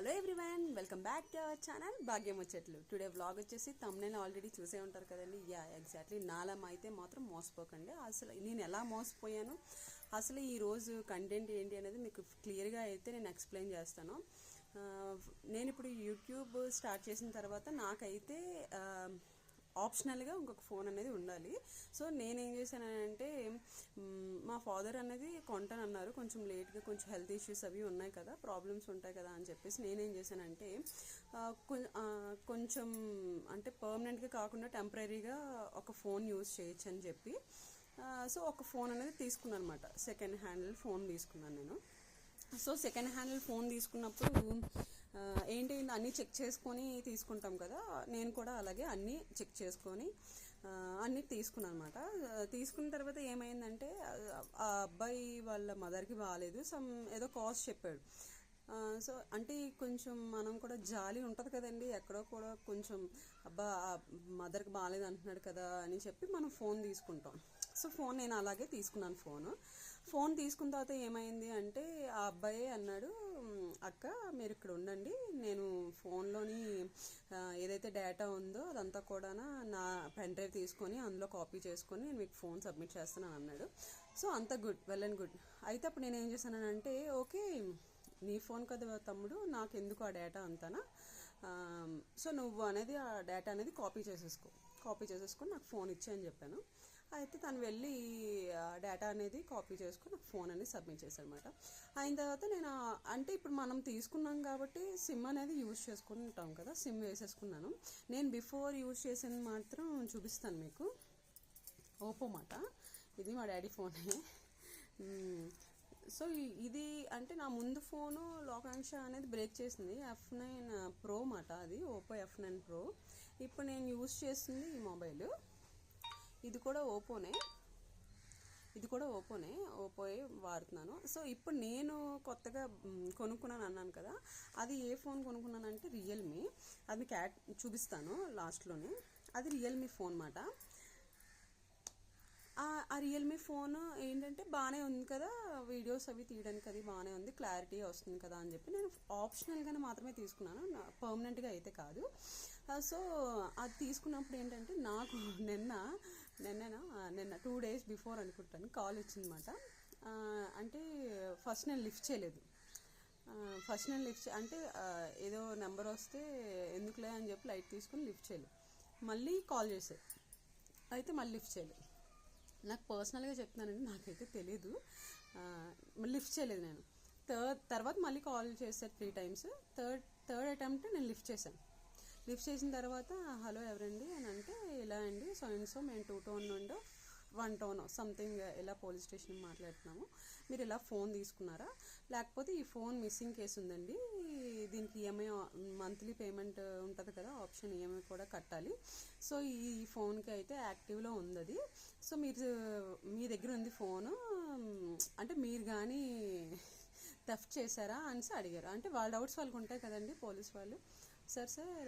Hello everyone, welcome back to our channel భాగ్యం ముచ్చట్లు. Today vlog వచ్చేసి తమ్నైల్ ఆల్రెడీ చూసే ఉంటారు కదండి. ఎగ్జాక్ట్లీ నాలా అయితే మాత్రం మోసపోకండి. అసలు నేను ఎలా మోసపోయాను, అసలు ఈరోజు కంటెంట్ ఏంటి అనేది మీకు క్లియర్గా అయితే నేను ఎక్స్ప్లెయిన్ చేస్తాను. నేను ఇప్పుడు యూట్యూబ్ స్టార్ట్ చేసిన తర్వాత నాకైతే ఆప్షనల్గా ఇంకొక ఫోన్ అనేది ఉండాలి. సో నేనేం చేశానంటే, మా ఫాదర్ అనేది కొంటానన్నారు. కొంచెం లేట్గా, కొంచెం హెల్త్ ఇష్యూస్ అవి ఉన్నాయి కదా, ప్రాబ్లమ్స్ ఉంటాయి కదా అని చెప్పేసి నేనేం చేశానంటే కొంచెం అంటే పర్మనెంట్గా కాకుండా టెంపరీగా ఒక ఫోన్ యూజ్ చేయొచ్చు అని చెప్పి సో ఒక ఫోన్ అనేది తీసుకున్నాను అనమాట. సెకండ్ హ్యాండ్ ఫోన్ తీసుకున్నాను నేను. సో సెకండ్ హ్యాండ్ ఫోన్ తీసుకున్నప్పుడు ఏంటి అన్నీ చెక్ చేసుకొని తీసుకుంటాం కదా, నేను కూడా అలాగే అన్నీ చెక్ చేసుకొని అన్నీ తీసుకున్నాను అనమాట. తీసుకున్న తర్వాత ఏమైందంటే, ఆ అబ్బాయి వాళ్ళ మదర్కి బాగాలేదు, ఏదో కాస్ట్ చెప్పాడు. సో అంటే కొంచెం మనం కూడా జాలి ఉంటుంది కదండి, ఎక్కడో కూడా కొంచెం అబ్బా మదర్కి బాగాలేదు అంటున్నాడు కదా అని చెప్పి మనం ఫోన్ తీసుకుంటాం. సో ఫోన్ నేను అలాగే తీసుకున్నాను. ఫోన్ తీసుకున్న తర్వాత ఏమైంది అంటే, ఆ అబ్బాయి అన్నాడు, అక్క మీరు ఇక్కడ ఉండండి, నేను ఫోన్లోని ఏదైతే డేటా ఉందో అదంతా కూడా నా పెన్ డ్రైవ్ తీసుకొని అందులో కాపీ చేసుకొని నేను మీకు ఫోన్ సబ్మిట్ చేస్తున్నాను అన్నాడు. సో అంత గుడ్, వెల్ అండ్ గుడ్. అయితే అప్పుడు నేను ఏం చేశానంటే, ఓకే నీ ఫోన్ కదా తమ్ముడు, నాకు ఎందుకు ఆ డేటా అంతానా, సో నువ్వు అనేది ఆ డేటా అనేది కాపీ చేసేసుకొని నాకు ఫోన్ ఇచ్చేయని చెప్పాను. అయితే తను వెళ్ళి డేటా అనేది కాపీ చేసుకుని నాకు ఫోన్ అనేది సబ్మిట్ చేశారనమాట. అయిన తర్వాత నేను అంటే ఇప్పుడు మనం తీసుకున్నాం కాబట్టి సిమ్ అనేది యూజ్ చేసుకుంటాం కదా, సిమ్ వేసేసుకున్నాను. నేను బిఫోర్ యూజ్ చేసింది మాత్రం చూపిస్తాను మీకు. ఓపో మాట, ఇది మా డాడీ ఫోనే. సో ఇది అంటే నా ముందు ఫోను లోకాంక్ష అనేది బ్రేక్ చేసింది. F9 Pro మాట, అది ఓపో F9 Pro. ఇప్పుడు నేను యూజ్ చేస్తుంది ఈ మొబైల్, ఇది కూడా ఓపోనే ఓపోయే వాడుతున్నాను. సో ఇప్పుడు నేను కొత్తగా కొనుక్కున్నాను అన్నాను కదా, అది ఏ ఫోన్ కొనుక్కున్నానంటే రియల్మీ. అది చూపిస్తాను లాస్ట్లోనే. అది రియల్మీ ఫోన్ మాట. ఆ రియల్మీ ఫోన్ ఏంటంటే బాగానే ఉంది కదా, వీడియోస్ అవి తీయడానికి అది బాగానే ఉంది, క్లారిటీ వస్తుంది కదా అని చెప్పి నేను ఆప్షనల్గానే మాత్రమే తీసుకున్నాను, పర్మనెంట్గా అయితే కాదు. సో అది తీసుకున్నప్పుడు ఏంటంటే నాకు నిన్న 2 days బిఫోర్ అనుకుంటాను కాల్ వచ్చిందన్నమాట. అంటే ఫస్ట్ నేను లిఫ్ట్ చేయలేదు. అంటే ఏదో నెంబర్ వస్తే ఎందుకులే అని చెప్పి లైట్ తీసుకుని లిఫ్ట్ చేయలేదు. మళ్ళీ కాల్ చేశారు, అయితే మళ్ళీ లిఫ్ట్ చేయలేదు. నాకు పర్సనల్గా చెప్తున్నానండి, నాకైతే తెలీదు. లిఫ్ట్ చేయలేదు నేను. తర్వాత మళ్ళీ కాల్ చేశారు 3 times. థర్డ్ అటెంప్ట్ నేను లిఫ్ట్ చేశాను. లిఫ్ట్ చేసిన తర్వాత హలో ఎవరండి అని అంటే, ఇలా అండి సో మేము 2 town నుండి 1 town సంథింగ్ ఇలా పోలీస్ స్టేషన్ మాట్లాడుతున్నాము, మీరు ఇలా ఫోన్ తీసుకున్నారా, లేకపోతే ఈ ఫోన్ మిస్సింగ్ కేసు ఉందండి, దీనికి ఈఎంఐ మంత్లీ పేమెంట్ ఉంటుంది కదా ఆప్షన్, ఈఎంఐ కూడా కట్టాలి. సో ఈ ఫోన్కి అయితే యాక్టివ్లో ఉంది అది. సో మీ దగ్గర ఉంది ఫోను, అంటే మీరు కానీ థెఫ్ట్ చేశారా అని అడిగారు. అంటే వాళ్ళ డౌట్స్ వాళ్ళకు ఉంటాయి కదండి పోలీస్ వాళ్ళు. సార్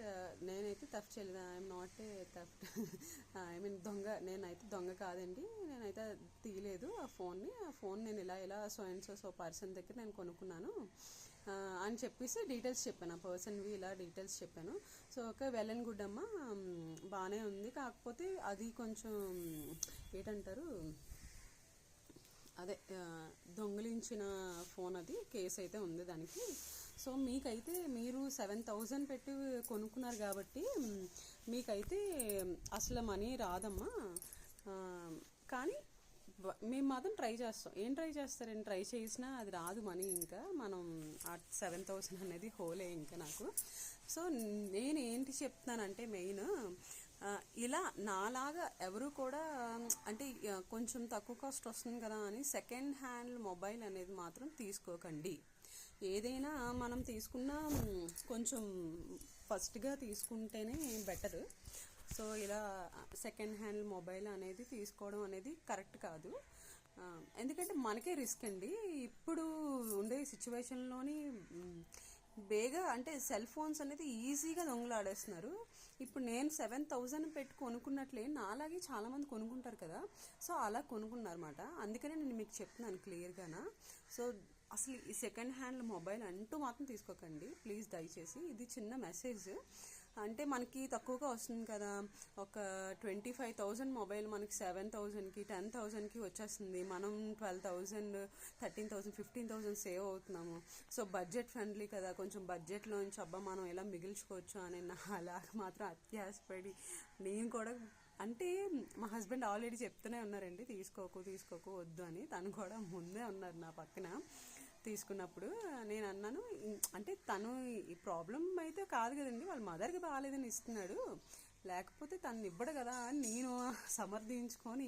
నేనైతే థెఫ్ట్ చేయలేదు, I'm not a theft, I mean నేనైతే దొంగ కాదండి, నేనైతే తీయలేదు ఆ ఫోన్ నేను ఇలా సో పర్సన్ దగ్గర నేను కొనుక్కున్నాను అని చెప్పేసి డీటెయిల్స్ చెప్పాను, ఆ పర్సన్వి ఇలా డీటెయిల్స్ చెప్పాను. So okay, well and good అమ్మా, బాగానే ఉంది, కాకపోతే అది కొంచెం ఏంటంటారు, అదే దొంగిలించిన ఫోన్, అది కేసు అయితే ఉంది దానికి. సో మీకైతే మీరు 7,000 పెట్టి కొనుక్కున్నారు కాబట్టి మీకైతే అసలు మనీ రాదమ్మా, కానీ మేము మాత్రం ట్రై చేస్తాం. ఏం ట్రై చేస్తారండి, ట్రై చేసినా అది రాదు మనీ, ఇంకా మనం ఆ 7,000 అనేది హోలే ఇంకా నాకు. సో నేను ఏంటి చెప్తున్నానంటే మెయిన్, ఇలా నాలాగా ఎవరు కూడా అంటే కొంచెం తక్కువ కాస్ట్ వస్తుంది కదా అని సెకండ్ హ్యాండ్ మొబైల్ అనేది మాత్రం తీసుకోకండి. ఏదైనా మనం తీసుకున్నా కొంచెం ఫస్ట్గా తీసుకుంటేనే బెటర్. సో ఇలా సెకండ్ హ్యాండ్ మొబైల్ అనేది తీసుకోవడం అనేది కరెక్ట్ కాదు, ఎందుకంటే మనకే రిస్క్ అండి. ఇప్పుడు ఉండే సిచ్యువేషన్లోని బేగా అంటే సెల్ ఫోన్స్ అనేది ఈజీగా దొంగలాడేస్తున్నారు. ఇప్పుడు నేను 7,000 పెట్టి కొనుక్కున్నట్లే నాలాగే చాలామంది కొనుక్కుంటారు కదా, సో అలా కొనుక్కున్నారన్నమాట. అందుకనే నేను మీకు చెప్తున్నాను క్లియర్గానా. సో అసలు ఈ సెకండ్ హ్యాండ్ మొబైల్ అంటూ మాత్రం తీసుకోకండి ప్లీజ్, దయచేసి. ఇది చిన్న మెసేజ్. అంటే మనకి తక్కువగా వస్తుంది కదా, ఒక 25,000 మొబైల్ మనకి 7,000కి 10,000కి వచ్చేస్తుంది. మనం 12,000 13,000 15,000 సేవ్ అవుతున్నాము. సో బడ్జెట్ ఫ్రెండ్లీ కదా, కొంచెం బడ్జెట్లోంచి అబ్బా మనం ఎలా మిగిల్చుకోవచ్చు అని నా అలాగ మాత్రం అత్యాశపడి నేను కూడా, అంటే మా హస్బెండ్ ఆల్రెడీ చెప్తూనే ఉన్నారండి తీసుకోకు తీసుకోకు వద్దు అని. తను కూడా ముందే ఉన్నారు నా పక్కన తీసుకున్నప్పుడు. నేను అన్నాను అంటే తను ఈ ప్రాబ్లం అయితే కాదు కదండి, వాళ్ళ మదర్కి బాగాలేదని ఇస్తున్నాడు, లేకపోతే తను ఇవ్వడు కదా అని నేను సమర్థించుకొని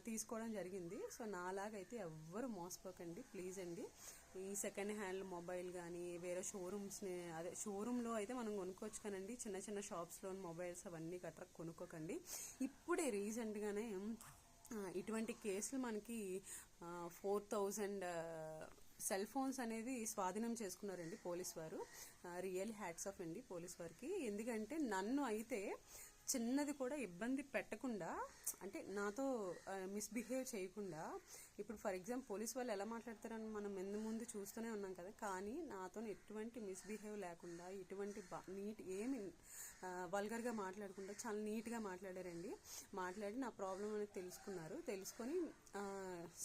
తీసుకోవడం జరిగింది. సో నాలాగైతే ఎవ్వరు మోసపోకండి ప్లీజ్ అండి. ఈ సెకండ్ హ్యాండ్ మొబైల్ కానీ వేరే షోరూమ్స్ని, అదే షోరూంలో అయితే మనం కొనుక్కోవచ్చు కానండి, చిన్న చిన్న షాప్స్లో మొబైల్స్ అవన్నీ గట్రా కొనుక్కోకండి. ఇప్పుడే రీసెంట్గానే ఇటువంటి కేసులు మనకి 4,000 సెల్ ఫోన్స్ అనేది స్వాధీనం చేసుకున్నారండి పోలీస్ వారు. రియల్ హ్యాట్స్ ఆఫ్ అండి పోలీస్ వారికి. ఎందుకంటే నన్ను అయితే చిన్నది కూడా ఇబ్బంది పెట్టకుండా, అంటే నాతో మిస్బిహేవ్ చేయకుండా, ఇప్పుడు ఫర్ ఎగ్జాంపుల్ పోలీస్ వాళ్ళు ఎలా మాట్లాడతారని మనం ముందు చూస్తూనే ఉన్నాం కదా, కానీ నాతో ఎటువంటి మిస్బిహేవ్ లేకుండా, ఎటువంటి నీట్ ఏమి వల్గర్గా మాట్లాడకుండా చాలా నీట్గా మాట్లాడారండి. మాట్లాడి నా ప్రాబ్లం అనేది తెలుసుకొని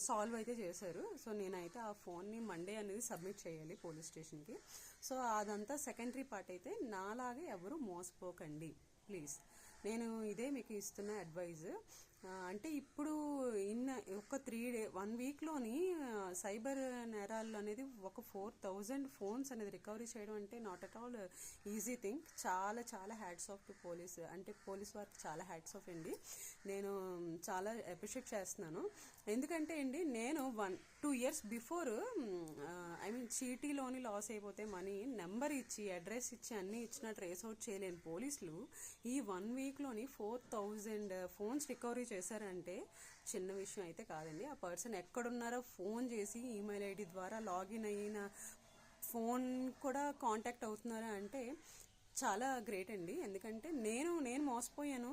సాల్వ్ అయితే చేశారు. సో నేనైతే ఆ ఫోన్ని మండే అనేది సబ్మిట్ చేయాలి పోలీస్ స్టేషన్కి. సో అదంతా సెకండరీ పార్ట్. అయితే నాలాగే ఎవరు మోసపోకండి ప్లీజ్. నేను ఇదే మీకు ఇస్తున్న అడ్వైజ్. అంటే ఇప్పుడు ఒక 1 వీక్లోని సైబర్ నేరాలు అనేది ఒక 4,000 ఫోన్స్ అనేది రికవరీ చేయడం అంటే not at all easy thing. చాలా చాలా హ్యాట్స్ ఆఫ్ టు పోలీస్, అంటే పోలీస్ వారికి చాలా హ్యాట్స్ ఆఫ్ అండి. నేను చాలా అప్రిషియేట్ చేస్తున్నాను. ఎందుకంటే అండి నేను 2 years బిఫోర్ చీటీలోని లాస్ అయిపోతే మనీ నెంబర్ ఇచ్చి అడ్రస్ ఇచ్చి అన్నీ ఇచ్చినా ట్రేస్ అవుట్ చేయలేని పోలీసులు ఈ 1 వీక్లోని 4,000 ఫోన్స్ రికవరీ చేశారంటే చిన్న విషయం అయితే కాదండి. ఆ పర్సన్ ఎక్కడున్నారో ఫోన్ చేసి ఈమెయిల్ ఐడి ద్వారా లాగిన్ అయిన ఫోన్ కూడా కాంటాక్ట్ అవుతున్నారా అంటే చాలా గ్రేట్ అండి. ఎందుకంటే నేను మోసపోయాను,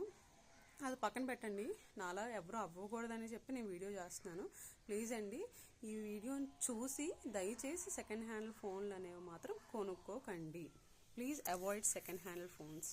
అది పక్కన పెట్టండి, నాలా ఎవరు అవ్వకూడదని చెప్పి నేను వీడియో చేస్తున్నాను. ప్లీజ్ అండి ఈ వీడియోని చూసి దయచేసి సెకండ్ హ్యాండ్ ఫోన్లు అనేవి మాత్రం కొనుక్కోకండి. Please avoid second hand phones.